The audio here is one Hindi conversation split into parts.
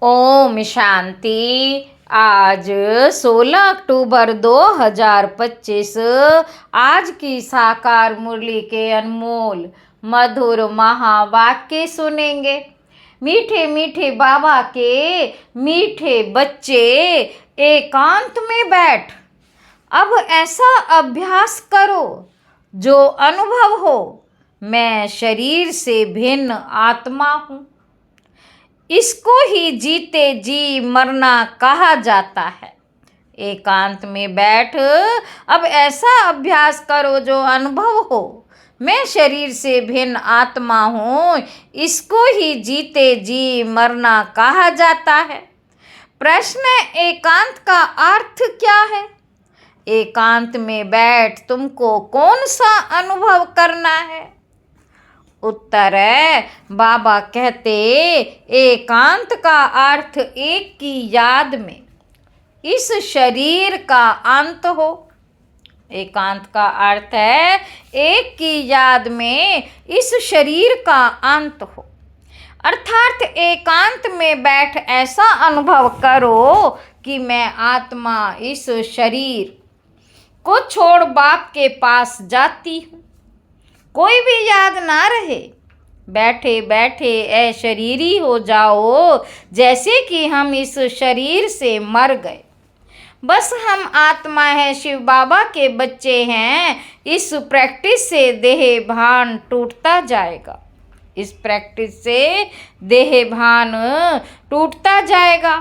ओम शांति। आज 16 अक्टूबर 2025 आज की साकार मुरली के अनमोल मधुर महावाक्य सुनेंगे। मीठे मीठे बाबा के मीठे बच्चे, एकांत में बैठ अब ऐसा अभ्यास करो जो अनुभव हो, मैं शरीर से भिन्न आत्मा हूँ। इसको ही जीते जी मरना कहा जाता है। एकांत में बैठ अब ऐसा अभ्यास करो जो अनुभव हो, मैं शरीर से भिन्न आत्मा हूँ। इसको ही जीते जी मरना कहा जाता है। प्रश्न, एकांत का अर्थ क्या है? एकांत में बैठ तुमको कौन सा अनुभव करना है? उत्तर है, बाबा कहते एकांत का अर्थ एक की याद में इस शरीर का अंत हो। एकांत का अर्थ है एक की याद में इस शरीर का अंत हो। अर्थात एकांत में बैठ ऐसा अनुभव करो कि मैं आत्मा इस शरीर को छोड़ बाप के पास जाती हूँ। कोई भी याद ना रहे, बैठे बैठे अशरीरी हो जाओ, जैसे कि हम इस शरीर से मर गए। बस हम आत्मा है, शिव बाबा के बच्चे हैं। इस प्रैक्टिस से देह भान टूटता जाएगा। इस प्रैक्टिस से देह भान टूटता जाएगा।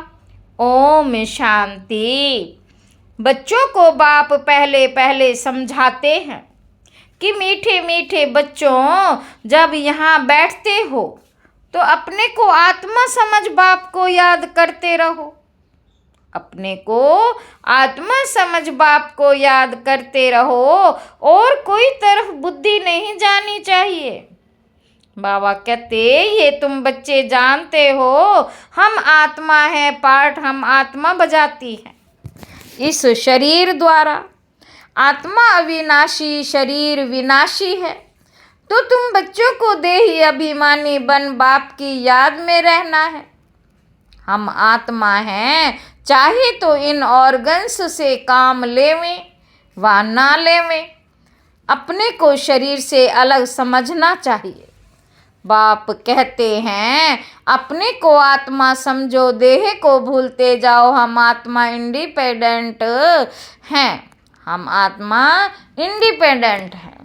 ओम शांति। बच्चों को बाप पहले पहले समझाते हैं कि मीठे मीठे बच्चों, जब यहाँ बैठते हो तो अपने को आत्मा समझ बाप को याद करते रहो। अपने को आत्मा समझ बाप को याद करते रहो और कोई तरफ बुद्धि नहीं जानी चाहिए। बाबा कहते ये तुम बच्चे जानते हो, हम आत्मा है, पाठ हम आत्मा बजाती है इस शरीर द्वारा। आत्मा अविनाशी, शरीर विनाशी है। तो तुम बच्चों को देही अभिमानी बन बाप की याद में रहना है। हम आत्मा हैं, चाहे तो इन ऑर्गन्स से काम लेवें व ना लेवें, अपने को शरीर से अलग समझना चाहिए। बाप कहते हैं अपने को आत्मा समझो, देह को भूलते जाओ। हम आत्मा इंडिपेंडेंट हैं। हम आत्मा इंडिपेंडेंट है।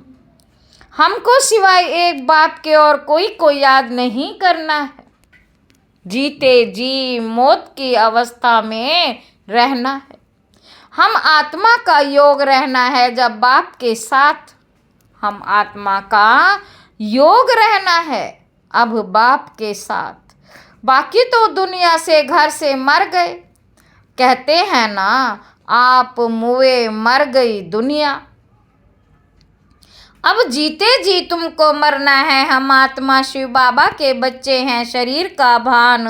हमको सिवाय एक बाप के और कोई को याद नहीं करना है। जीते जी मौत की अवस्था में रहना है। हम आत्मा का योग रहना है जब बाप के साथ। हम आत्मा का योग रहना है अब बाप के साथ। बाकी तो दुनिया से, घर से मर गए। कहते हैं ना, आप मुए मर गई दुनिया। अब जीते जी तुमको मरना है। हम आत्मा शिव बाबा के बच्चे हैं। शरीर का भान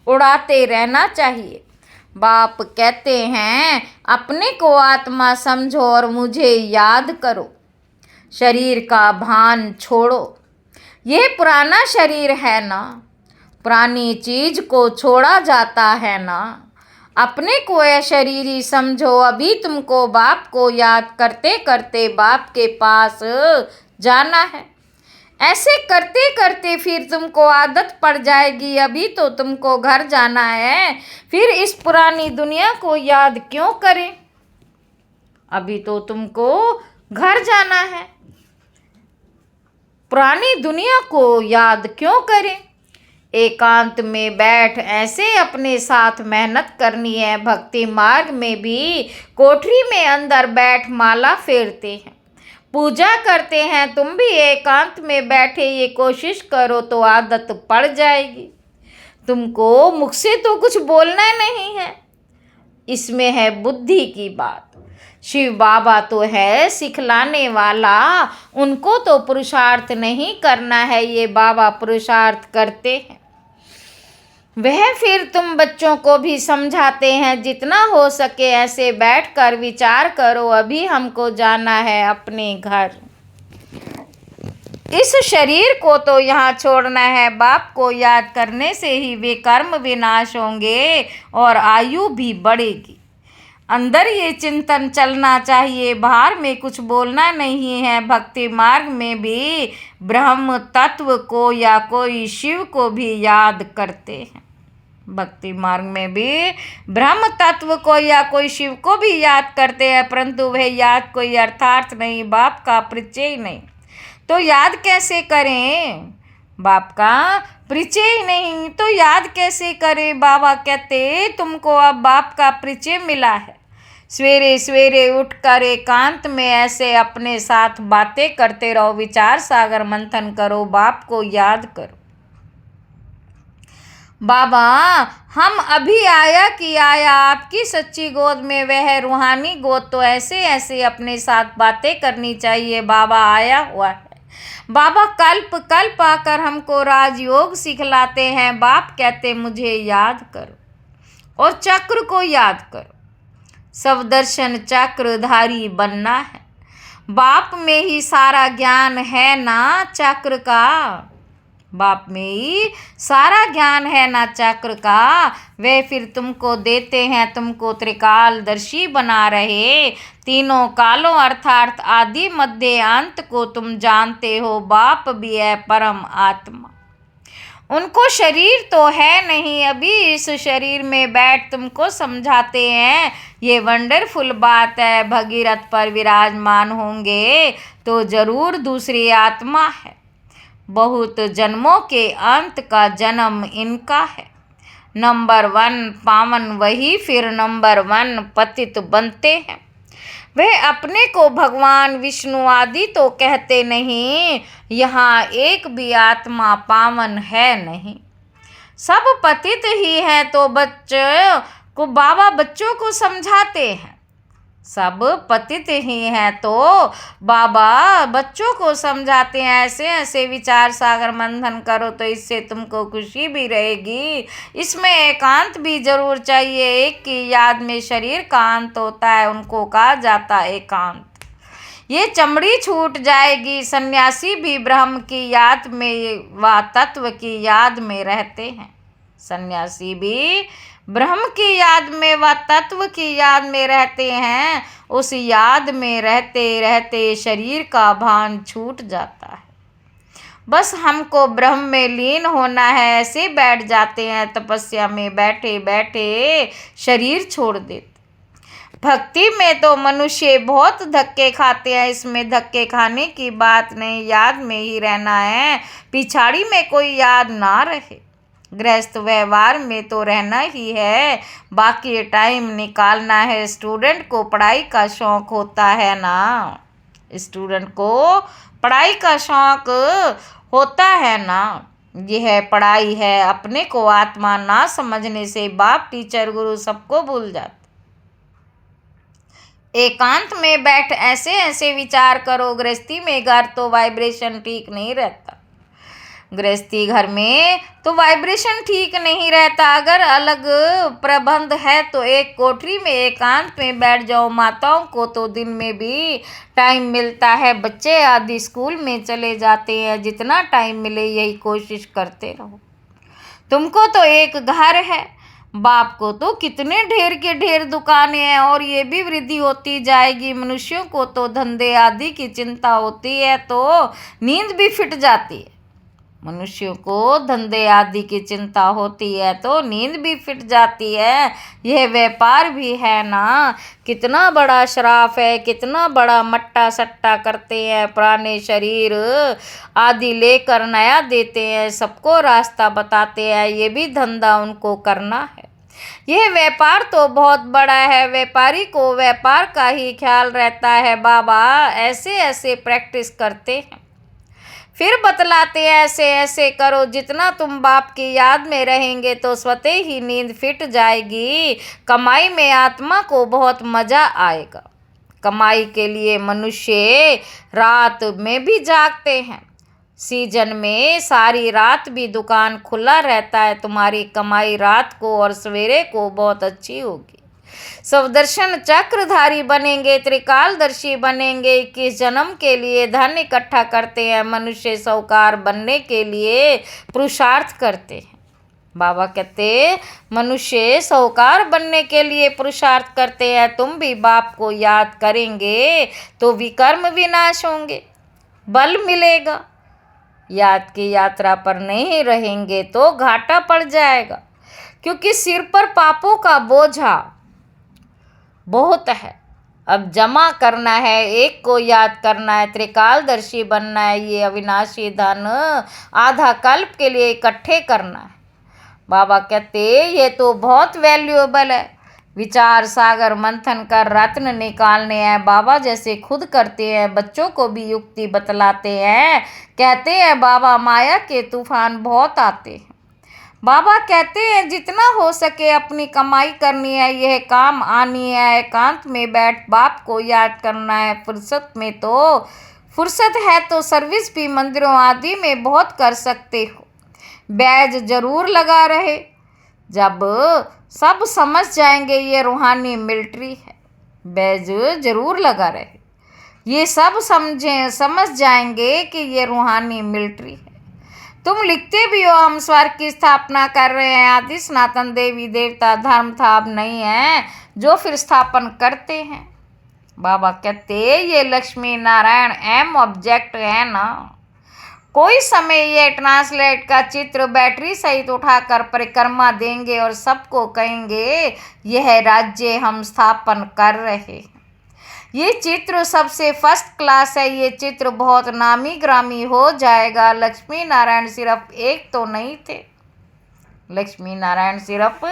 उड़ाते रहना चाहिए। बाप कहते हैं अपने को आत्मा समझो और मुझे याद करो। शरीर का भान छोड़ो। ये पुराना शरीर है ना, पुरानी चीज को छोड़ा जाता है ना। अपने को अशरीरी समझो। अभी तुमको बाप को याद करते करते बाप के पास जाना है। ऐसे करते करते फिर तुमको आदत पड़ जाएगी। अभी तो तुमको घर जाना है, फिर इस पुरानी दुनिया को याद क्यों करें? अभी तो तुमको घर जाना है, पुरानी दुनिया को याद क्यों करें? एकांत में बैठ ऐसे अपने साथ मेहनत करनी है। भक्ति मार्ग में भी कोठरी में अंदर बैठ माला फेरते हैं, पूजा करते हैं। तुम भी एकांत में बैठे ये कोशिश करो तो आदत पड़ जाएगी। तुमको मुख से तो कुछ बोलना नहीं है, इसमें है बुद्धि की बात। शिव बाबा तो है सिखलाने वाला, उनको तो पुरुषार्थ नहीं करना है, ये बाबा पुरुषार्थ करते हैं। वह फिर तुम बच्चों को भी समझाते हैं। जितना हो सके ऐसे बैठकर विचार करो। अभी हमको जाना है अपने घर। इस शरीर को तो यहाँ छोड़ना है। बाप को याद करने से ही वे कर्म विनाश होंगे और आयु भी बढ़ेगी। अंदर ये चिंतन चलना चाहिए, बाहर में कुछ बोलना नहीं है। भक्ति मार्ग में भी ब्रह्म तत्व को या कोई शिव को भी याद करते हैं। भक्ति मार्ग में भी ब्रह्म तत्व को या कोई शिव को भी याद करते हैं, परंतु वह याद कोई अर्थार्थ नहीं, बाप का परिचय नहीं। तो याद कैसे करें? बाप का परिचय ही नहीं तो याद कैसे करें? बाबा कहते तुमको अब बाप का परिचय मिला है। सवेरे सवेरे उठकर एकांत में ऐसे अपने साथ बातें करते रहो, विचार सागर मंथन करो, बाप को याद करो। बाबा हम अभी आया कि आया आपकी सच्ची गोद में, वह रूहानी गोद, तो ऐसे ऐसे अपने साथ बातें करनी चाहिए। बाबा आया हुआ है। बाबा कल्प कल्प आकर हमको राजयोग सिखलाते हैं। बाप कहते मुझे याद करो और चक्र को याद करो। सब दर्शन चक्रधारी बनना है। बाप में ही सारा ज्ञान है ना चक्र का। बाप में ही सारा ज्ञान है ना चक्र का। वे फिर तुमको देते हैं, तुमको त्रिकालदर्शी बना रहे। तीनों कालों अर्थात आदि मध्य अंत को तुम जानते हो। बाप भी है परम आत्मा। उनको शरीर तो है नहीं, अभी इस शरीर में बैठ तुमको समझाते हैं। ये वंडरफुल बात है। भगीरथ पर विराजमान होंगे तो जरूर दूसरी आत्मा है। बहुत जन्मों के अंत का जन्म इनका है। नंबर 1 पावन वही फिर नंबर 1 पतित बनते हैं। वह अपने को भगवान विष्णु आदि तो कहते नहीं। यहाँ एक भी आत्मा पावन है नहीं, सब पतित ही है। तो बच्चों को बाबा बच्चों को समझाते हैं, सब पतित ही हैं तो बाबा बच्चों को समझाते हैं। ऐसे ऐसे विचार सागर मंथन करो तो इससे तुमको खुशी भी रहेगी। इसमें एकांत भी जरूर चाहिए। एक की याद में शरीर का अंत होता है, उनको कहा जाता है एकांत। ये चमड़ी छूट जाएगी। सन्यासी भी ब्रह्म की याद में व तत्व की याद में रहते हैं। सन्यासी भी ब्रह्म की याद में व तत्व की याद में रहते हैं। उस याद में रहते रहते शरीर का भान छूट जाता है। बस हमको ब्रह्म में लीन होना है। ऐसे बैठ जाते हैं, तपस्या में बैठे बैठे शरीर छोड़ देते। भक्ति में तो मनुष्य बहुत धक्के खाते हैं। इसमें धक्के खाने की बात नहीं, याद में ही रहना है। पिछाड़ी में कोई याद ना रहे। गृहस्थ व्यवहार में तो रहना ही है, बाकी टाइम निकालना है। स्टूडेंट को पढ़ाई का शौक होता है ना, स्टूडेंट को पढ़ाई का शौक होता है ना। यह पढ़ाई है। अपने को आत्मा ना समझने से बाप टीचर गुरु सबको भूल जाते। एकांत में बैठ ऐसे ऐसे विचार करो। गृहस्थी में घर तो वाइब्रेशन ठीक नहीं रहता। गृहस्थी घर में तो वाइब्रेशन ठीक नहीं रहता। अगर अलग प्रबंध है तो एक कोठरी में एकांत में बैठ जाओ। माताओं को तो दिन में भी टाइम मिलता है, बच्चे आदि स्कूल में चले जाते हैं। जितना टाइम मिले यही कोशिश करते रहो। तुमको तो एक घर है, बाप को तो कितने ढेर के ढेर दुकानें हैं और ये भी वृद्धि होती जाएगी। मनुष्यों को तो धंधे आदि की चिंता होती है तो नींद भी फिट जाती है। मनुष्यों को धंधे आदि की चिंता होती है तो नींद भी फिट जाती है। यह व्यापार भी है ना। कितना बड़ा श्राप है, कितना बड़ा मट्टा सट्टा करते हैं। पुराने शरीर आदि लेकर नया देते हैं, सबको रास्ता बताते हैं। ये भी धंधा उनको करना है। यह व्यापार तो बहुत बड़ा है। व्यापारी को व्यापार का ही ख्याल रहता है। बाबा ऐसे ऐसे प्रैक्टिस करते हैं, फिर बतलाते हैं ऐसे ऐसे करो। जितना तुम बाप की याद में रहेंगे तो स्वतः ही नींद फिट जाएगी। कमाई में आत्मा को बहुत मज़ा आएगा। कमाई के लिए मनुष्य रात में भी जागते हैं। सीजन में सारी रात भी दुकान खुला रहता है। तुम्हारी कमाई रात को और सवेरे को बहुत अच्छी होगी। स्वदर्शन चक्रधारी बनेंगे, त्रिकालदर्शी बनेंगे। 21 जन्म के लिए धन इकट्ठा करते हैं, मनुष्य साहूकार बनने के लिए पुरुषार्थ करते हैं। बाबा कहते मनुष्य साहूकार बनने के लिए पुरुषार्थ करते हैं। तुम भी बाप को याद करेंगे तो विकर्म विनाश होंगे, बल मिलेगा। याद की यात्रा पर नहीं रहेंगे तो घाटा पड़ जाएगा, क्योंकि सिर पर पापों का बोझा बहुत है। अब जमा करना है, एक को याद करना है, त्रिकालदर्शी बनना है। ये अविनाशी धन आधा कल्प के लिए इकट्ठे करना है। बाबा कहते ये तो बहुत वैल्यूएबल है। विचार सागर मंथन कर रत्न निकालने हैं। बाबा जैसे खुद करते हैं, बच्चों को भी युक्ति बतलाते हैं। कहते हैं बाबा माया के तूफान बहुत आते हैं। बाबा कहते हैं जितना हो सके अपनी कमाई करनी है, यह काम आनी है। एकांत में बैठ बाप को याद करना है। फुर्सत है तो सर्विस भी मंदिरों आदि में बहुत कर सकते हो। बैज जरूर लगा रहे। जब सब समझ जाएंगे ये रूहानी मिलिट्री है, बैज जरूर लगा रहे। ये सब समझ जाएंगे कि ये रूहानी मिलिट्री है। तुम लिखते भी हो हम स्वर्ग की स्थापना कर रहे हैं। आदि सनातन देवी देवता धर्म था, अब नहीं है, जो फिर स्थापन करते हैं। बाबा कहते ये लक्ष्मी नारायण एम ऑब्जेक्ट है ना। कोई समय ये ट्रांसलेट का चित्र बैटरी सहित उठाकर परिक्रमा देंगे और सबको कहेंगे यह राज्य हम स्थापन कर रहे हैं। ये चित्र सबसे फर्स्ट क्लास है। ये चित्र बहुत नामी ग्रामी हो जाएगा। लक्ष्मी नारायण सिर्फ एक तो नहीं थे। लक्ष्मी नारायण सिर्फ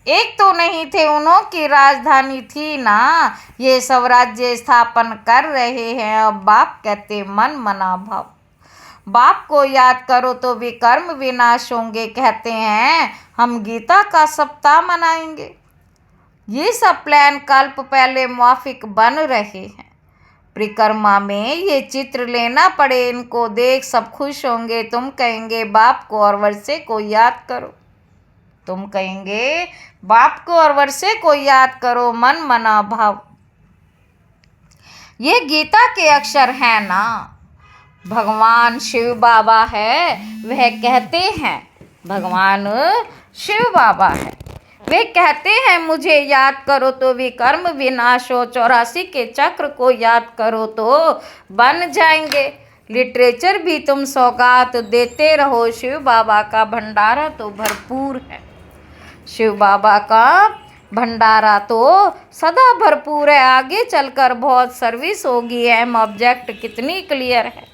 एक तो नहीं थे, उन्हों की राजधानी थी ना। ये सब राज्य स्थापन कर रहे हैं। अब बाप कहते मन मना भाव। बाप को याद करो तो विकर्म विनाश होंगे। कहते हैं हम गीता का सप्ताह मनाएंगे। ये सब प्लान कल्प पहले मुआफिक बन रहे हैं। परिक्रमा में ये चित्र लेना पड़े, इनको देख सब खुश होंगे। तुम कहेंगे बाप को और वर्षे को याद करो। तुम कहेंगे बाप को और वर्षे को याद करो। मन मना भाव। ये गीता के अक्षर हैं ना। भगवान शिव बाबा है, वह कहते हैं भगवान शिव बाबा है, वे कहते हैं मुझे याद करो तो विकर्म विनाश हो। 84 के चक्र को याद करो तो बन जाएंगे। लिटरेचर भी तुम सौगात देते रहो। शिव बाबा का भंडारा तो भरपूर है। शिव बाबा का भंडारा तो सदा भरपूर है। आगे चलकर बहुत सर्विस होगी। एम ऑब्जेक्ट कितनी क्लियर है।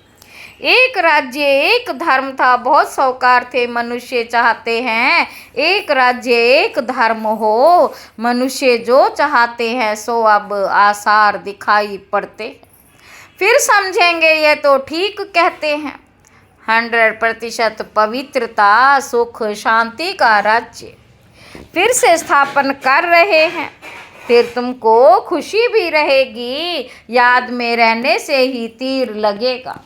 एक राज्य एक धर्म था, बहुत साहूकार थे। मनुष्य चाहते हैं एक राज्य एक धर्म हो। मनुष्य जो चाहते हैं सो अब आसार दिखाई पड़ते। फिर समझेंगे ये तो ठीक कहते हैं। 100% पवित्रता सुख शांति का राज्य फिर से स्थापन कर रहे हैं। फिर तुमको खुशी भी रहेगी। याद में रहने से ही तीर लगेगा।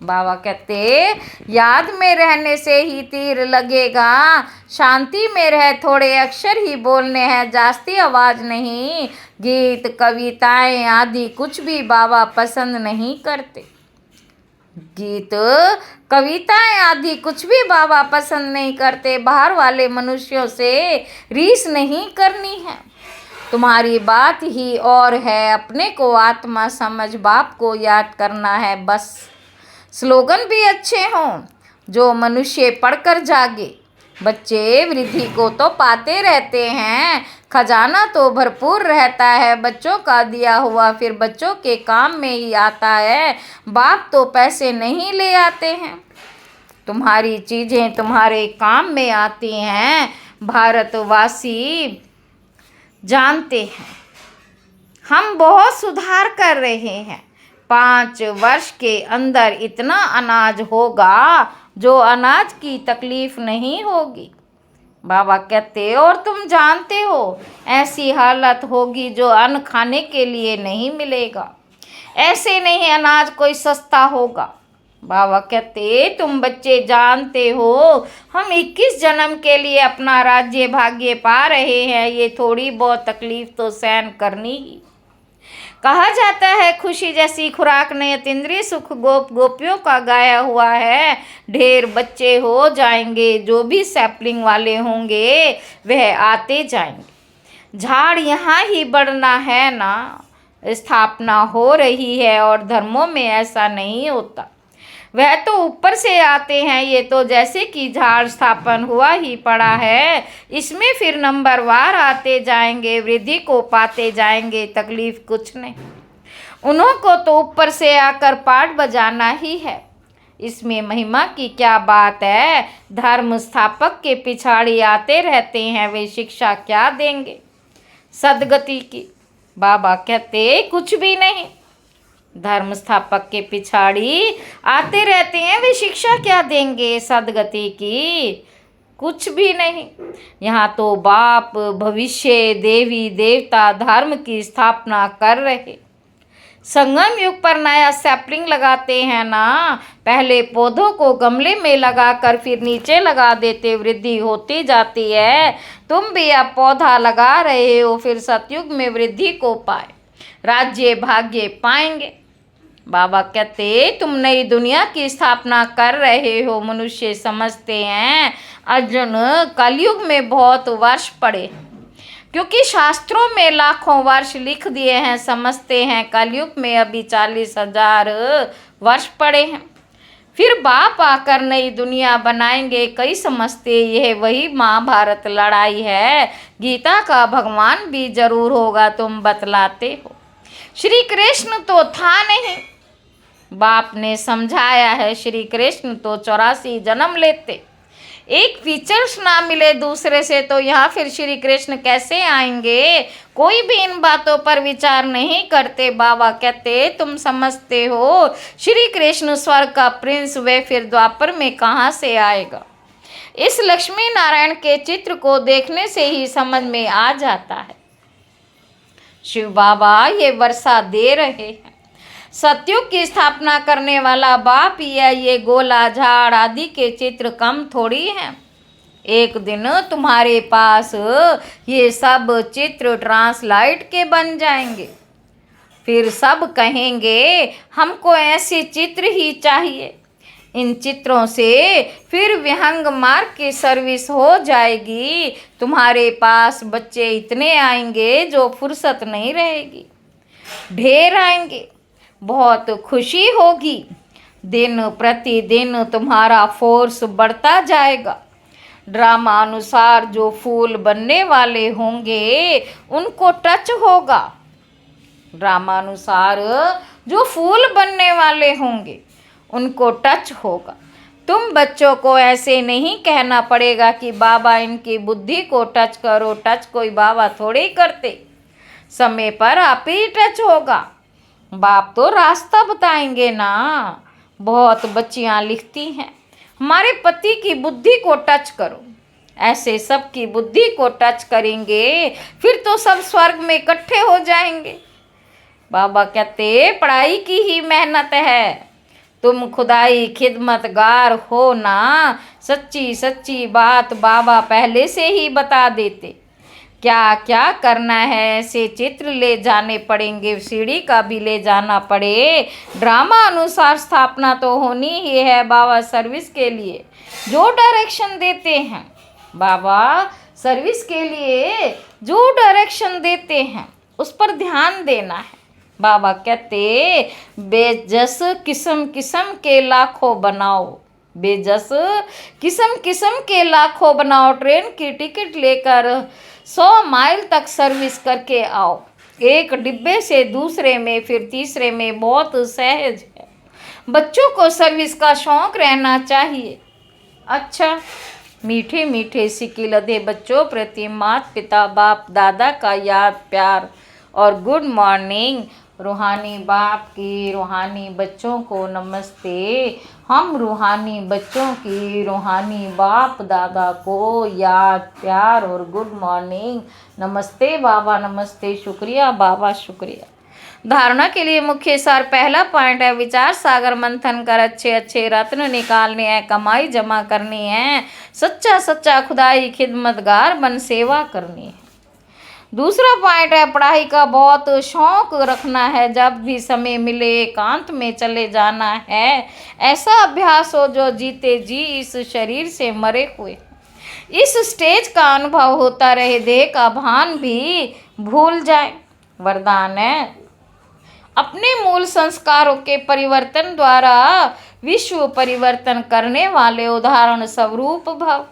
बाबा कहते याद में रहने से ही तीर लगेगा। शांति में रह थोड़े अक्षर ही बोलने हैं, जास्ती आवाज़ नहीं। गीत कविताएं आदि कुछ भी बाबा पसंद नहीं करते। गीत कविताएं आदि कुछ भी बाबा पसंद नहीं करते। बाहर वाले मनुष्यों से रीस नहीं करनी है। तुम्हारी बात ही और है। अपने को आत्मा समझ बाप को याद करना है बस। स्लोगन भी अच्छे हों जो मनुष्य पढ़कर जागे। बच्चे वृद्धि को तो पाते रहते हैं, खजाना तो भरपूर रहता है। बच्चों का दिया हुआ फिर बच्चों के काम में ही आता है। बाप तो पैसे नहीं ले आते हैं। तुम्हारी चीज़ें तुम्हारे काम में आती हैं। भारतवासी जानते हैं हम बहुत सुधार कर रहे हैं। 5 वर्ष के अंदर इतना अनाज होगा जो अनाज की तकलीफ नहीं होगी। बाबा कहते और तुम जानते हो ऐसी हालत होगी जो अन्न खाने के लिए नहीं मिलेगा। ऐसे नहीं अनाज कोई सस्ता होगा। बाबा कहते, तुम बच्चे जानते हो हम 21 जन्म के लिए अपना राज्य भाग्य पा रहे हैं, ये थोड़ी बहुत तकलीफ तो सहन करनी ही। कहा जाता है खुशी जैसी खुराक ने अतीन्द्रिय सुख गोप गोपियों का गाया हुआ है। ढेर बच्चे हो जाएंगे, जो भी सैपलिंग वाले होंगे वह आते जाएंगे। झाड़ यहाँ ही बढ़ना है ना, स्थापना हो रही है और धर्मों में ऐसा नहीं होता। वह तो ऊपर से आते हैं, ये तो जैसे कि झाड़ स्थापन हुआ ही पड़ा है, इसमें फिर नंबरवार आते जाएंगे, वृद्धि को पाते जाएंगे, तकलीफ कुछ नहीं। उन्हों को तो ऊपर से आकर पाठ बजाना ही है, इसमें महिमा की क्या बात है। धर्म स्थापक के पिछाड़ी आते रहते हैं, वे शिक्षा क्या देंगे सदगति की। बाबा कहते कुछ भी नहीं, धर्म स्थापक के पिछाड़ी आते रहते हैं, वे शिक्षा क्या देंगे सदगति की, कुछ भी नहीं। यहाँ तो बाप भविष्य देवी देवता धर्म की स्थापना कर रहे। संगम युग पर नया सैपलिंग लगाते हैं ना, पहले पौधों को गमले में लगाकर फिर नीचे लगा देते, वृद्धि होती जाती है। तुम भी अब पौधा लगा रहे हो, फिर सतयुग में वृद्धि को पाए राज्य भाग्य पाएंगे। बाबा कहते, तुम नई दुनिया की स्थापना कर रहे हो। मनुष्य समझते हैं अर्जुन कलयुग में बहुत वर्ष पड़े, क्योंकि शास्त्रों में लाखों वर्ष लिख दिए हैं, समझते हैं कलयुग में अभी 40,000 वर्ष पड़े हैं, फिर बाप आकर नई दुनिया बनाएंगे। कई समझते यह वही महाभारत लड़ाई है, गीता का भगवान भी जरूर होगा, तुम बतलाते हो। श्री कृष्ण तो था नहीं, बाप ने समझाया है, श्री कृष्ण तो 84 जन्म लेते, एक फीचर्स ना मिले दूसरे से, तो यहाँ फिर श्री कृष्ण कैसे आएंगे। कोई भी इन बातों पर विचार नहीं करते। बाबा कहते, तुम समझते हो श्री कृष्ण स्वर्ग का प्रिंस, वे फिर द्वापर में कहाँ से आएगा। इस लक्ष्मी नारायण के चित्र को देखने से ही समझ में आ जाता है। शिव बाबा ये वर्षा दे रहे हैं, सतयुग की स्थापना करने वाला बाप ही है। ये गोला झाड़ आदि के चित्र कम थोड़ी हैं। एक दिन तुम्हारे पास ये सब चित्र ट्रांसलाइट के बन जाएंगे, फिर सब कहेंगे हमको ऐसे चित्र ही चाहिए। इन चित्रों से फिर विहंग मार्ग की सर्विस हो जाएगी। तुम्हारे पास बच्चे इतने आएंगे जो फुर्सत नहीं रहेगी, ढेर आएंगे, बहुत खुशी होगी। दिन प्रतिदिन तुम्हारा फोर्स बढ़ता जाएगा। ड्रामा अनुसार जो फूल बनने वाले होंगे उनको टच होगा। ड्रामा अनुसार जो फूल बनने वाले होंगे उनको टच होगा। तुम बच्चों को ऐसे नहीं कहना पड़ेगा कि बाबा इनकी बुद्धि को टच करो। टच कोई बाबा थोड़े ही करते, समय पर आप ही टच होगा। बाप तो रास्ता बताएंगे ना। बहुत बच्चियां लिखती हैं हमारे पति की बुद्धि को टच करो। ऐसे सबकी बुद्धि को टच करेंगे, फिर तो सब स्वर्ग में इकट्ठे हो जाएंगे। बाबा कहते पढ़ाई की ही मेहनत है, तुम खुदाई खिदमतगार हो ना। सच्ची सच्ची बात बाबा पहले से ही बता देते। क्या क्या करना है, ऐसे चित्र ले जाने पड़ेंगे, सीढ़ी का भी ले जाना पड़े। ड्रामा अनुसार स्थापना तो होनी ही है। बाबा सर्विस के लिए जो डायरेक्शन देते हैं, बाबा सर्विस के लिए जो डायरेक्शन देते हैं उस पर ध्यान देना है। बाबा कहते बेजस किस्म किस्म के लाखों बनाओ, बेजस किस्म किस्म के लाखों बनाओ। ट्रेन की टिकट लेकर 100 माइल तक सर्विस करके आओ, एक डिब्बे से दूसरे में फिर तीसरे में, बहुत सहज है। बच्चों को सर्विस का शौक रहना चाहिए। अच्छा, मीठे मीठे सिक्के लदे बच्चों प्रति माता पिता बाप दादा का याद प्यार और गुड मॉर्निंग। रूहानी बाप की रूहानी बच्चों को नमस्ते। हम रूहानी बच्चों की रूहानी बाप दादा को याद प्यार और गुड मॉर्निंग। नमस्ते बाबा, नमस्ते, शुक्रिया बाबा, शुक्रिया। धारणा के लिए मुख्य सार पहला पॉइंट है, विचार सागर मंथन कर अच्छे अच्छे रत्न निकालने हैं, कमाई जमा करनी है, सच्चा सच्चा खुदाई खिदमतगार बन सेवा करनी है। दूसरा पॉइंट है, पढ़ाई का बहुत शौक रखना है, जब भी समय मिले एकांत में चले जाना है, ऐसा अभ्यास हो जो जीते जी इस शरीर से मरे हुए। इस स्टेज का अनुभव होता रहे, देह का भान भी भूल जाए। वरदान है, अपने मूल संस्कारों के परिवर्तन द्वारा विश्व परिवर्तन करने वाले उदाहरण स्वरूप भव।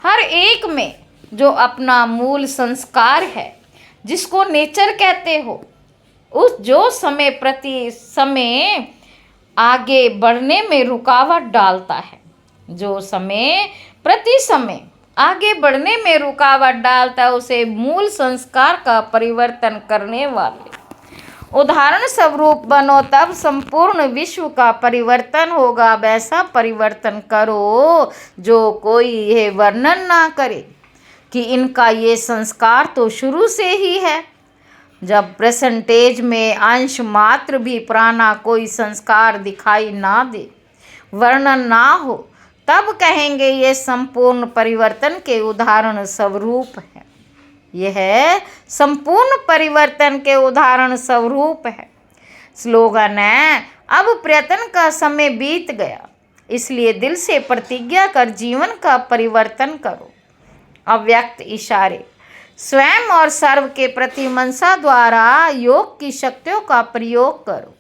हर एक में जो अपना मूल संस्कार है, जिसको नेचर कहते हो, उस जो समय प्रति समय आगे बढ़ने में रुकावट डालता है, जो समय प्रति समय आगे बढ़ने में रुकावट डालता है, उसे मूल संस्कार का परिवर्तन करने वाले उदाहरण स्वरूप बनो, तब संपूर्ण विश्व का परिवर्तन होगा। वैसा परिवर्तन करो जो कोई यह वर्णन ना करे कि इनका ये संस्कार तो शुरू से ही है। जब परसेंटेज में अंश मात्र भी पुराना कोई संस्कार दिखाई ना दे, वर्णन ना हो, तब कहेंगे ये संपूर्ण परिवर्तन के उदाहरण स्वरूप है। यह संपूर्ण परिवर्तन के उदाहरण स्वरूप है। स्लोगन है, अब प्रयत्न का समय बीत गया, इसलिए दिल से प्रतिज्ञा कर जीवन का परिवर्तन करो। अव्यक्त इशारे, स्वयं और सर्व के प्रति मनसा द्वारा योग की शक्तियों का प्रयोग करो।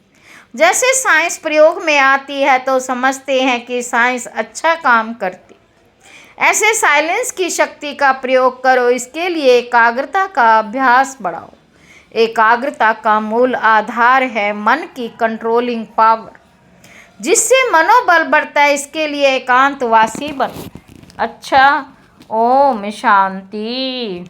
जैसे साइंस प्रयोग में आती है तो समझते हैं कि साइंस अच्छा काम करती, ऐसे साइलेंस की शक्ति का प्रयोग करो। इसके लिए एकाग्रता का अभ्यास बढ़ाओ। एकाग्रता का मूल आधार है मन की कंट्रोलिंग पावर, जिससे मनोबल बढ़ता है। इसके लिए एकांतवासी बनो। अच्छा, ओम शांति।